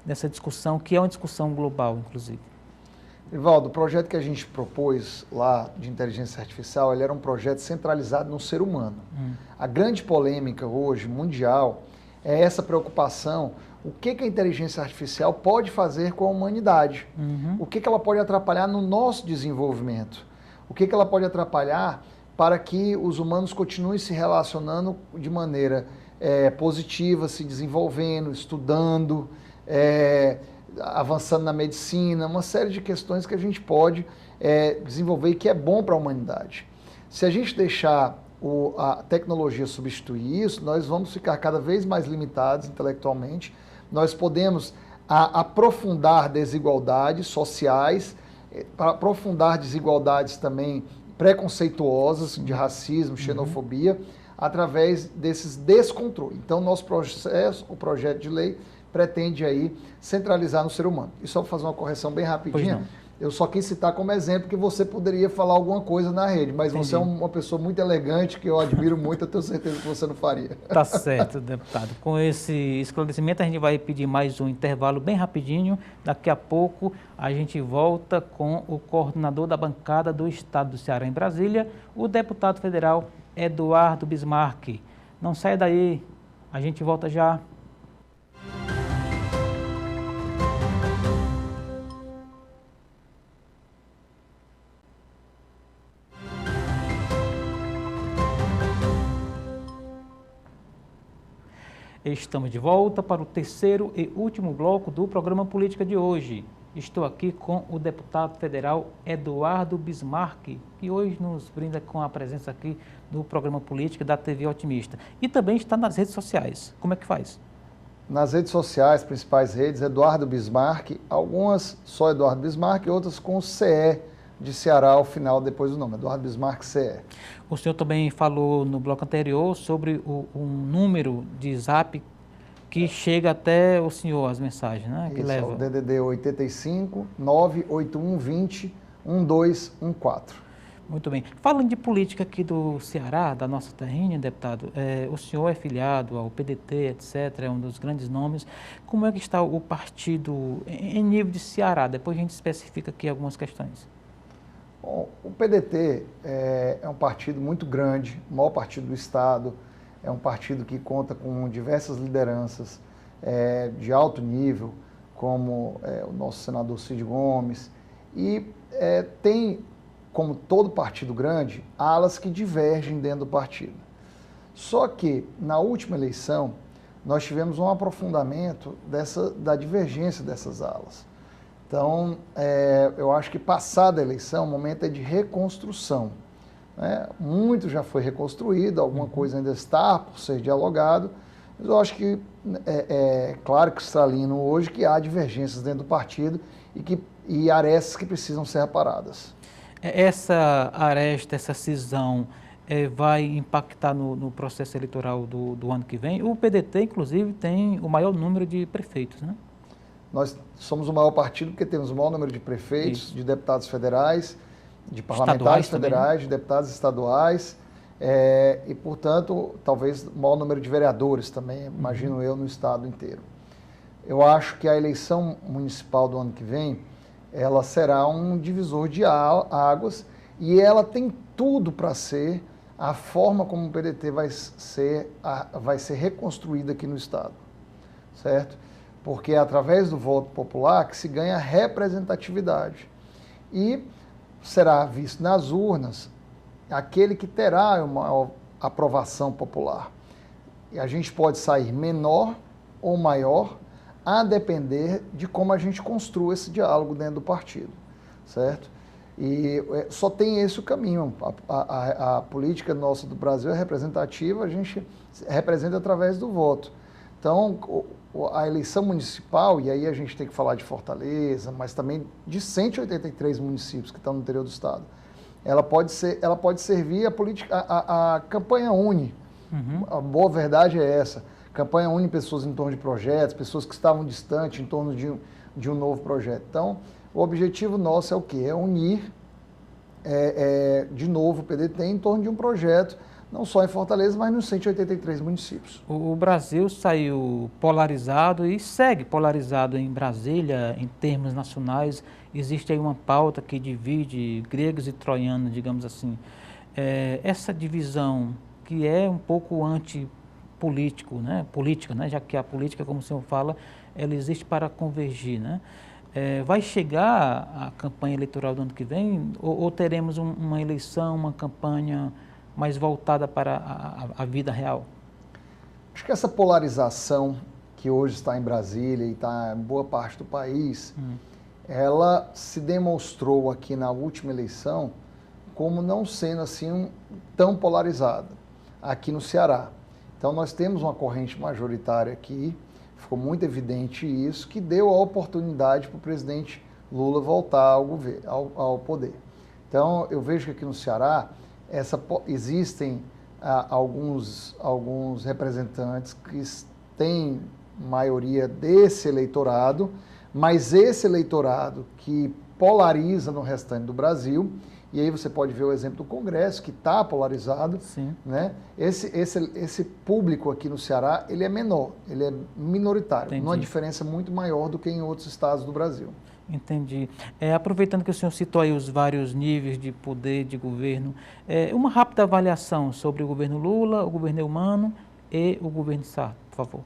nessa discussão, que é uma discussão global, inclusive? Rivaldo, o projeto que a gente propôs lá de inteligência artificial, ele era um projeto centralizado no ser humano. A grande polêmica hoje, mundial, é essa preocupação, o que a inteligência artificial pode fazer com a humanidade, o que ela pode atrapalhar no nosso desenvolvimento. O que ela pode atrapalhar para que os humanos continuem se relacionando de maneira positiva, se desenvolvendo, estudando, avançando na medicina, uma série de questões que a gente pode desenvolver e que é bom para a humanidade. Se a gente deixar a tecnologia substituir isso, nós vamos ficar cada vez mais limitados intelectualmente, nós podemos aprofundar desigualdades sociais, para aprofundar desigualdades também preconceituosas de racismo, xenofobia, através desses descontroles. Então, nosso processo, o projeto de lei, pretende aí centralizar no ser humano. E só para fazer uma correção bem rapidinha, eu só quis citar como exemplo que você poderia falar alguma coisa na rede, mas você é uma pessoa muito elegante, que eu admiro muito, eu tenho certeza que você não faria. Tá certo, deputado. Com esse esclarecimento, a gente vai pedir mais um intervalo bem rapidinho. Daqui a pouco, a gente volta com o coordenador da bancada do Estado do Ceará em Brasília, o deputado federal Eduardo Bismarck. Não saia daí, a gente volta já. Estamos de volta para o terceiro e último bloco do programa Política de hoje. Estou aqui com o deputado federal Eduardo Bismarck, que hoje nos brinda com a presença aqui no programa Política da TV Otimista. E também está nas redes sociais. Como é que faz? Nas redes sociais, principais redes, Eduardo Bismarck, algumas só Eduardo Bismarck, outras com CE de Ceará ao final, depois do nome, Eduardo Bismarck CE. O senhor também falou no bloco anterior sobre um número de zap que chega até o senhor, as mensagens, né? Que Isso, leva. o DDD 85 981 20 1214. Muito bem. Falando de política aqui do Ceará, da nossa terrinha, deputado, o senhor é filiado ao PDT, etc., é um dos grandes nomes. Como é que está o partido em nível de Ceará? Depois a gente especifica aqui algumas questões. Bom, o PDT é um partido muito grande, o maior partido do Estado, é um partido que conta com diversas lideranças de alto nível, como o nosso senador Cid Gomes, e tem, como todo partido grande, alas que divergem dentro do partido. Só que, na última eleição, nós tivemos um aprofundamento da divergência dessas alas. Então, eu acho que passada a eleição, o momento é de reconstrução. Né? Muito já foi reconstruído, alguma coisa ainda está por ser dialogado, mas eu acho que claro que extralino hoje que há divergências dentro do partido e arestas que precisam ser reparadas. Essa aresta, essa cisão vai impactar no processo eleitoral do ano que vem? O PDT, inclusive, tem o maior número de prefeitos, né? Nós somos o maior partido porque temos o maior número de prefeitos, isso, de deputados federais, de parlamentares federais, também, de deputados estaduais e, portanto, talvez o maior número de vereadores também, imagino eu, no estado inteiro. Eu acho que a eleição municipal do ano que vem, ela será um divisor de águas e ela tem tudo para ser a forma como o PDT vai ser reconstruída aqui no estado, certo? Porque é através do voto popular que se ganha representatividade. E será visto nas urnas aquele que terá uma aprovação popular. E a gente pode sair menor ou maior a depender de como a gente construa esse diálogo dentro do partido, certo? E só tem esse o caminho. A política nossa do Brasil é representativa, a gente representa através do voto. Então, a eleição municipal, e aí a gente tem que falar de Fortaleza, mas também de 183 municípios que estão no interior do estado, ela pode servir a campanha une. A boa verdade é essa. A campanha une pessoas em torno de projetos, pessoas que estavam distantes em torno de um novo projeto. Então, o objetivo nosso é o quê? É unir de novo o PDT em torno de um projeto, não só em Fortaleza, mas nos 183 municípios. O Brasil saiu polarizado e segue polarizado em Brasília, em termos nacionais. Existe aí uma pauta que divide gregos e troianos, digamos assim. Essa divisão, que é um pouco antipolítica, né? Já que a política, como o senhor fala, ela existe para convergir, né? Vai chegar a campanha eleitoral do ano que vem ou teremos uma eleição, uma campanha mais voltada para a vida real? Acho que essa polarização que hoje está em Brasília e está em boa parte do país, ela se demonstrou aqui na última eleição como não sendo assim tão polarizada aqui no Ceará. Então nós temos uma corrente majoritária aqui, ficou muito evidente isso, que deu a oportunidade para o presidente Lula voltar ao poder. Então eu vejo que aqui no Ceará existem alguns representantes que têm maioria desse eleitorado, mas esse eleitorado que polariza no restante do Brasil, e aí você pode ver o exemplo do Congresso, que está polarizado, sim, né? Esse público aqui no Ceará, ele é menor, ele é minoritário, entendi, numa diferença muito maior do que em outros estados do Brasil. Entendi. Aproveitando que o senhor citou aí os vários níveis de poder, de governo, uma rápida avaliação sobre o governo Lula, o governo Eumano e o governo Sarto, por favor.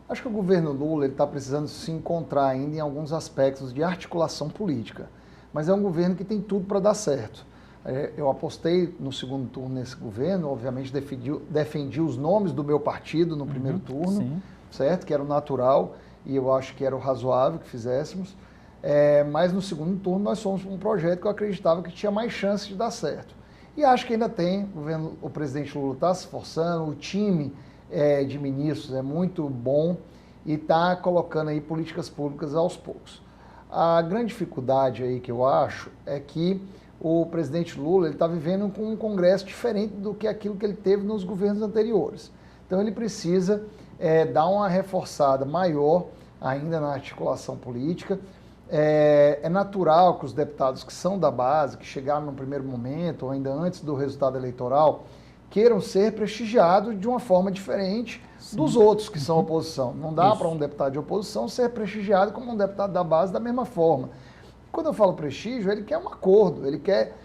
Acho que o governo Lula está precisando se encontrar ainda em alguns aspectos de articulação política, mas é um governo que tem tudo para dar certo. Eu apostei no segundo turno nesse governo, obviamente defendi os nomes do meu partido no primeiro turno, sim, certo? Que era o natural e eu acho que era o razoável que fizéssemos. Mas no segundo turno nós fomos um projeto que eu acreditava que tinha mais chance de dar certo. E acho que ainda tem, o presidente Lula está se esforçando, o time de ministros é muito bom e está colocando aí políticas públicas aos poucos. A grande dificuldade aí que eu acho é que o presidente Lula está vivendo com um Congresso diferente do que aquilo que ele teve nos governos anteriores. Então ele precisa dar uma reforçada maior ainda na articulação política. É natural que os deputados que são da base, que chegaram no primeiro momento, ou ainda antes do resultado eleitoral, queiram ser prestigiados de uma forma diferente dos outros que são oposição. Não dá para um deputado de oposição ser prestigiado como um deputado da base da mesma forma. Quando eu falo prestígio, ele quer um acordo, ele quer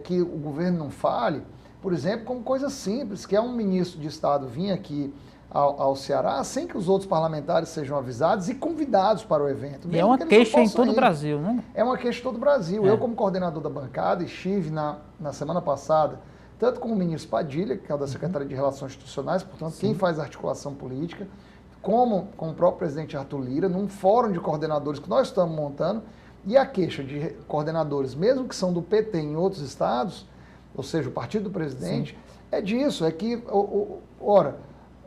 que o governo não fale, por exemplo, como coisa simples, que é um ministro de Estado vir aqui ao Ceará sem que os outros parlamentares sejam avisados e convidados para o evento. E é uma queixa em todo o Brasil, né? É uma queixa em todo o Brasil. Eu, como coordenador da bancada, estive na semana passada, tanto com o ministro Padilha, que é o da Secretaria de Relações Institucionais, portanto, quem faz a articulação política, como com o próprio presidente Arthur Lira, num fórum de coordenadores que nós estamos montando, e a queixa de coordenadores, mesmo que são do PT em outros estados, ou seja, o partido do presidente, é disso, é que,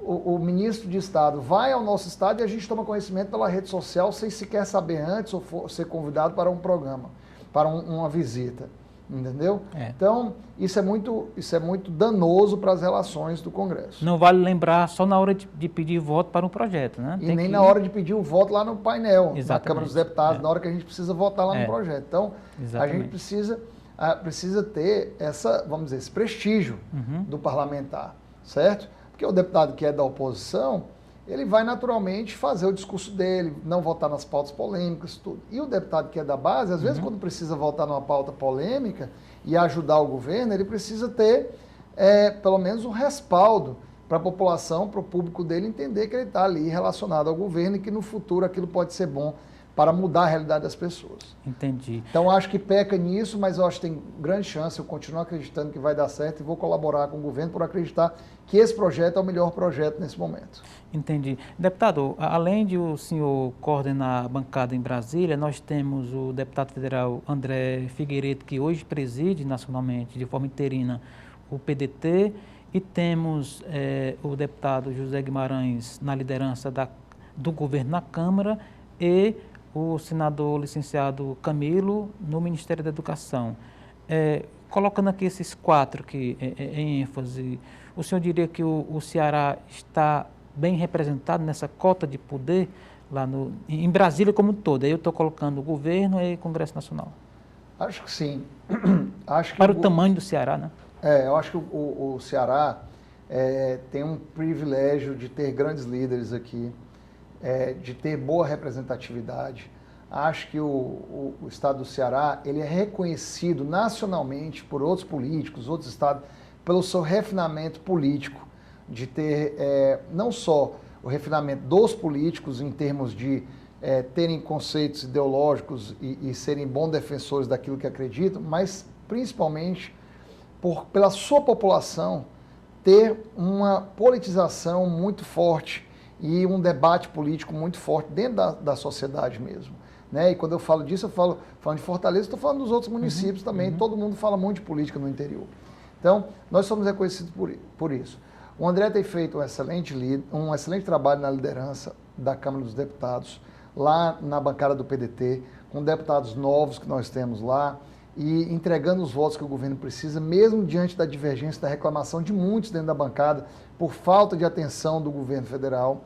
o ministro de Estado vai ao nosso estado e a gente toma conhecimento pela rede social sem sequer saber antes ou ser convidado para um programa, para uma visita, entendeu? Então, isso é muito danoso para as relações do Congresso. Não vale lembrar só na hora de pedir voto para um projeto, né? E nem na hora de pedir o voto lá no painel, na Câmara dos Deputados, na hora que a gente precisa votar lá no projeto. Então, a gente precisa ter vamos dizer, esse prestígio do parlamentar, certo? Porque o deputado que é da oposição, ele vai naturalmente fazer o discurso dele, não votar nas pautas polêmicas, tudo. E o deputado que é da base, às vezes, quando precisa votar numa pauta polêmica e ajudar o governo, ele precisa ter, pelo menos, um respaldo para a população, para o público dele entender que ele está ali relacionado ao governo e que no futuro aquilo pode ser bom para mudar a realidade das pessoas. Entendi. Então, acho que peca nisso, mas eu acho que tem grande chance, eu continuo acreditando que vai dar certo e vou colaborar com o governo por acreditar que esse projeto é o melhor projeto nesse momento. Entendi. Deputado, além de o senhor coordenar a bancada em Brasília, nós temos o deputado federal André Figueiredo, que hoje preside nacionalmente, de forma interina, o PDT, e temos o deputado José Guimarães na liderança do governo na Câmara e o senador licenciado Camilo no Ministério da Educação. Colocando aqui esses quatro em ênfase, o senhor diria que o Ceará está bem representado nessa cota de poder lá em Brasília como um todo? Aí eu estou colocando o governo e o Congresso Nacional. Acho que sim. Para o tamanho do Ceará, né? Eu acho que o Ceará tem um privilégio de ter grandes líderes aqui, de ter boa representatividade. Acho que o estado do Ceará ele é reconhecido nacionalmente por outros políticos, outros estados, pelo seu refinamento político, de ter não só o refinamento dos políticos em termos de terem conceitos ideológicos e serem bons defensores daquilo que acreditam, mas principalmente pela sua população ter uma politização muito forte e um debate político muito forte dentro da sociedade mesmo. Né? E quando eu falo disso, eu falo de Fortaleza, estou falando dos outros municípios também, todo mundo fala muito de política no interior. Então, nós somos reconhecidos por isso. O André tem feito um excelente trabalho na liderança da Câmara dos Deputados, lá na bancada do PDT, com deputados novos que nós temos lá, e entregando os votos que o governo precisa, mesmo diante da divergência, da reclamação de muitos dentro da bancada, por falta de atenção do governo federal.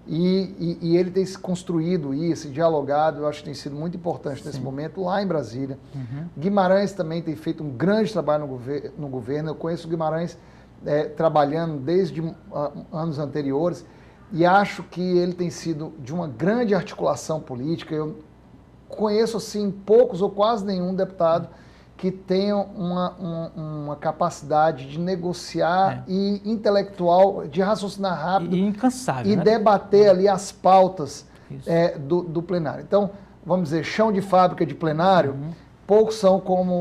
E ele tem se construído isso, dialogado, eu acho que tem sido muito importante nesse momento, lá em Brasília. Guimarães também tem feito um grande trabalho no governo. Eu conheço o Guimarães trabalhando desde anos anteriores e acho que ele tem sido de uma grande articulação política. Eu conheço, assim, poucos ou quase nenhum deputado que tenha uma capacidade de negociar e intelectual, de raciocinar rápido. E incansável, e né? debater ali as pautas do plenário. Então, vamos dizer, chão de fábrica de plenário, poucos são como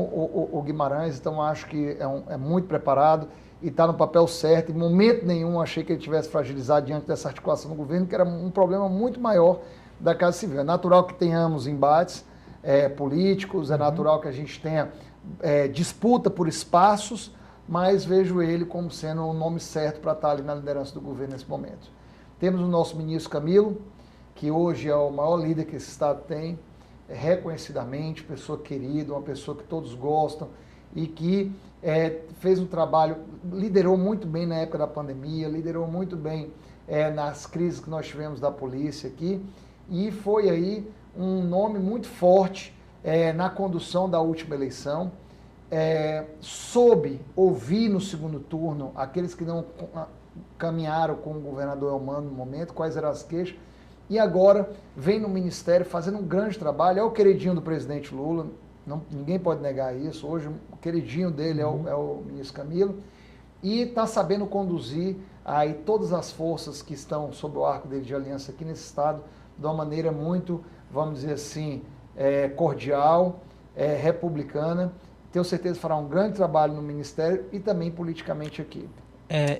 o Guimarães, então acho que é muito preparado e está no papel certo. Em momento nenhum achei que ele tivesse fragilizado diante dessa articulação do governo, que era um problema muito maior da Casa Civil. É natural que tenhamos embates, políticos, é natural que a gente tenha disputa por espaços, mas vejo ele como sendo o nome certo para estar ali na liderança do governo nesse momento. Temos o nosso ministro Camilo, que hoje é o maior líder que esse estado tem, reconhecidamente, pessoa querida, uma pessoa que todos gostam e que fez um trabalho, liderou muito bem na época da pandemia, liderou muito bem nas crises que nós tivemos da polícia aqui, e foi aí um nome muito forte na condução da última eleição. Soube ouvir no segundo turno aqueles que não caminharam com o governador Eumano no momento, quais eram as queixas, e agora vem no Ministério fazendo um grande trabalho, é o queridinho do presidente Lula, ninguém pode negar isso, hoje o queridinho dele é o ministro Camilo, e está sabendo conduzir aí todas as forças que estão sob o arco dele de aliança aqui nesse estado, de uma maneira muito, vamos dizer assim, cordial, republicana. Tenho certeza que fará um grande trabalho no Ministério e também politicamente aqui.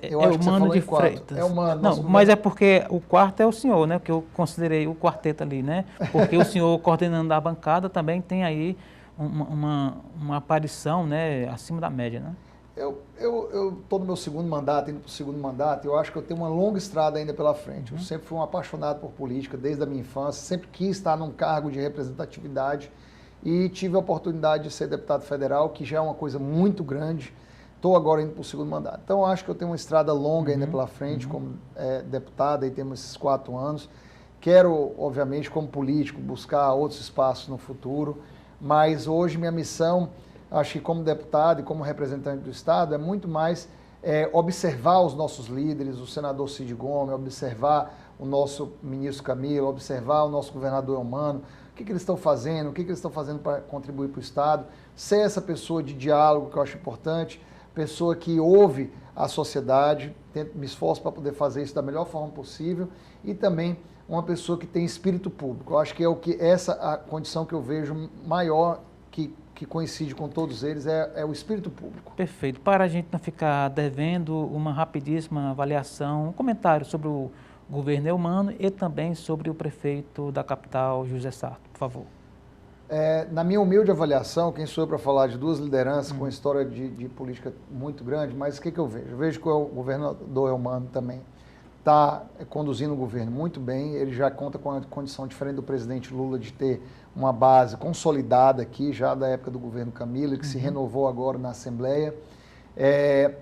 Eu acho que Mano de Freitas. É o Mano. Não, mas é porque o quarto é o senhor, né? Porque eu considerei o quarteto ali, né? Porque o senhor coordenando a bancada também tem aí uma aparição, né? Acima da média, né? Eu estou no meu segundo mandato, indo para o segundo mandato, eu acho que eu tenho uma longa estrada ainda pela frente. Eu sempre fui um apaixonado por política, desde a minha infância, sempre quis estar num cargo de representatividade e tive a oportunidade de ser deputado federal, que já é uma coisa muito grande. Estou agora indo para o segundo mandato. Então, acho que eu tenho uma estrada longa ainda pela frente como deputado, aí temos esses 4 anos. Quero, obviamente, como político, buscar outros espaços no futuro, mas hoje minha missão, acho que como deputado e como representante do Estado, é muito mais observar os nossos líderes, o senador Cid Gomes, observar o nosso ministro Camilo, observar o nosso governador Eumano, o que eles estão fazendo, o que eles estão fazendo para contribuir para o Estado, ser essa pessoa de diálogo que eu acho importante, pessoa que ouve a sociedade, me esforço para poder fazer isso da melhor forma possível e também uma pessoa que tem espírito público. Eu acho que essa a condição que eu vejo maior que coincide com todos eles é o espírito público. Perfeito. Para a gente não ficar devendo, uma rapidíssima avaliação, um comentário sobre o governo Eumano e também sobre o prefeito da capital, José Sarto, por favor. Na minha humilde avaliação, quem sou eu para falar de duas lideranças com história de política muito grande, mas o que eu vejo? Eu vejo que o governador Eumano também está conduzindo o governo muito bem, ele já conta com a condição diferente do presidente Lula de ter uma base consolidada aqui, já da época do governo Camilo, que se renovou agora na Assembleia,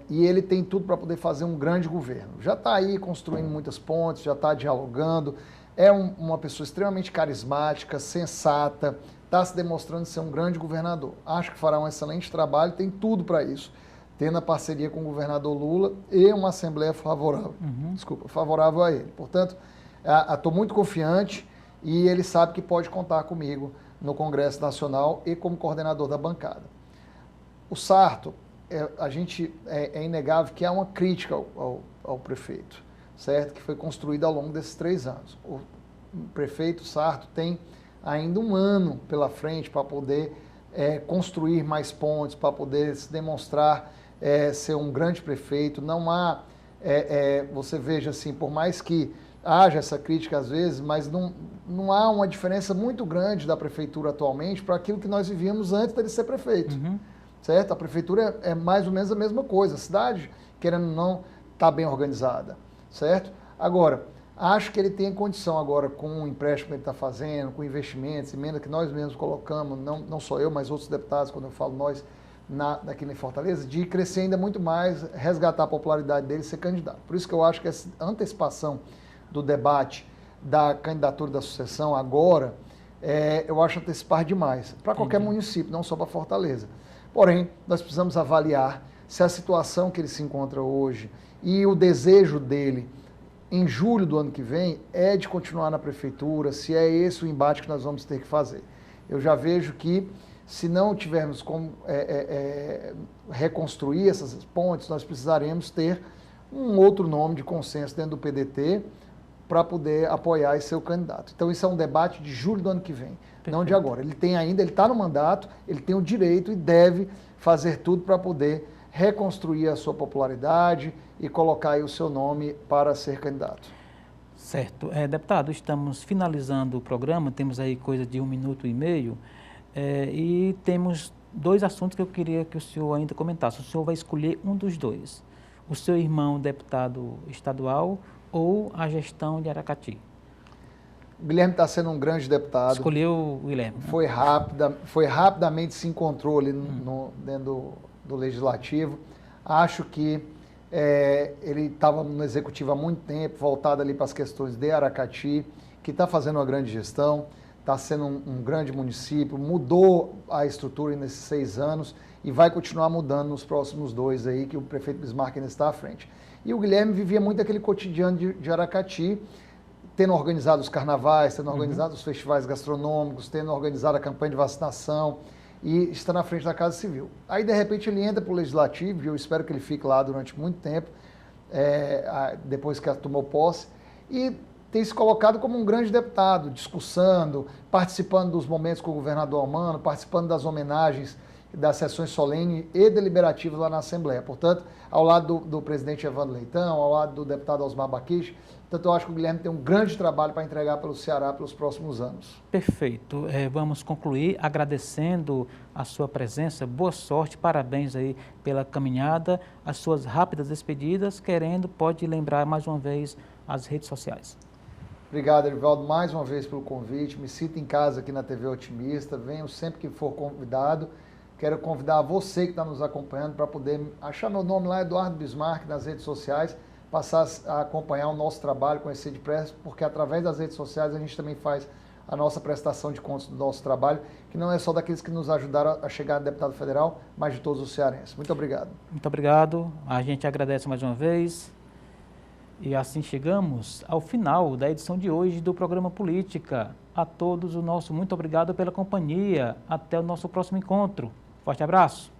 e ele tem tudo para poder fazer um grande governo. Já está aí construindo muitas pontes, já está dialogando, é uma pessoa extremamente carismática, sensata, está se demonstrando ser um grande governador. Acho que fará um excelente trabalho, tem tudo para isso, tendo a parceria com o governador Lula e uma Assembleia favorável, favorável a ele. Portanto, estou muito confiante e ele sabe que pode contar comigo no Congresso Nacional e como coordenador da bancada. O Sarto, é inegável que há uma crítica ao prefeito, certo? Que foi construída ao longo desses 3 anos. O prefeito Sarto tem ainda 1 ano pela frente para poder construir mais pontes, para poder se demonstrar ser um grande prefeito. Não há, você veja assim, por mais que haja essa crítica às vezes, mas não há uma diferença muito grande da prefeitura atualmente para aquilo que nós vivíamos antes dele ser prefeito. Certo? A prefeitura é mais ou menos a mesma coisa. A cidade, querendo ou não, está bem organizada. Certo? Agora, acho que ele tem condição agora, com o empréstimo que ele está fazendo, com investimentos, emenda que nós mesmos colocamos, não só eu, mas outros deputados, quando eu falo nós, daqui em Fortaleza, de crescer ainda muito mais, resgatar a popularidade dele e ser candidato. Por isso que eu acho que essa antecipação do debate da candidatura da sucessão agora, eu acho antecipar demais, para qualquer município, não só para Fortaleza. Porém, nós precisamos avaliar se a situação que ele se encontra hoje e o desejo dele em julho do ano que vem é de continuar na prefeitura, se é esse o embate que nós vamos ter que fazer. Eu já vejo que, se não tivermos como reconstruir essas pontes, nós precisaremos ter um outro nome de consenso dentro do PDT para poder apoiar esse seu candidato. Então, isso é um debate de julho do ano que vem, não de agora. Ele está no mandato, ele tem o direito e deve fazer tudo para poder reconstruir a sua popularidade e colocar aí o seu nome para ser candidato. Certo. Deputado, estamos finalizando o programa, temos aí coisa de 1 minuto e meio. E temos dois assuntos que eu queria que o senhor ainda comentasse. O senhor vai escolher um dos dois. O seu irmão deputado estadual ou a gestão de Aracati? O Guilherme está sendo um grande deputado. Escolheu o Guilherme. Né? Foi rapidamente se encontrou ali dentro do Legislativo. Acho que ele estava no Executivo há muito tempo, voltado ali para as questões de Aracati, que está fazendo uma grande gestão, está sendo um grande município, mudou a estrutura nesses 6 anos e vai continuar mudando nos próximos 2 aí, que o prefeito Bismarck ainda está à frente. E o Guilherme vivia muito aquele cotidiano de Aracati, tendo organizado os carnavais, tendo organizado os festivais gastronômicos, tendo organizado a campanha de vacinação e está na frente da Casa Civil. Aí, de repente, ele entra para o Legislativo, e eu espero que ele fique lá durante muito tempo, depois que tomou posse, e tem se colocado como um grande deputado, discursando, participando dos momentos com o governador Almano, participando das homenagens, das sessões solenes e deliberativas lá na Assembleia. Portanto, ao lado do presidente Evandro Leitão, ao lado do deputado Osmar Baquiche, portanto, eu acho que o Guilherme tem um grande trabalho para entregar pelo Ceará pelos próximos anos. Perfeito. Vamos concluir agradecendo a sua presença. Boa sorte, parabéns aí pela caminhada, as suas rápidas despedidas. Pode lembrar mais uma vez as redes sociais. Obrigado, Erivaldo, mais uma vez pelo convite. Me sinto em casa aqui na TV Otimista. Venho sempre que for convidado. Quero convidar você que está nos acompanhando para poder achar meu nome lá, Eduardo Bismarck, nas redes sociais, passar a acompanhar o nosso trabalho, conhecer de perto, porque através das redes sociais a gente também faz a nossa prestação de contas do nosso trabalho, que não é só daqueles que nos ajudaram a chegar a deputado federal, mas de todos os cearenses. Muito obrigado. Muito obrigado. A gente agradece mais uma vez. E assim chegamos ao final da edição de hoje do programa Política. A todos o nosso muito obrigado pela companhia. Até o nosso próximo encontro. Forte abraço.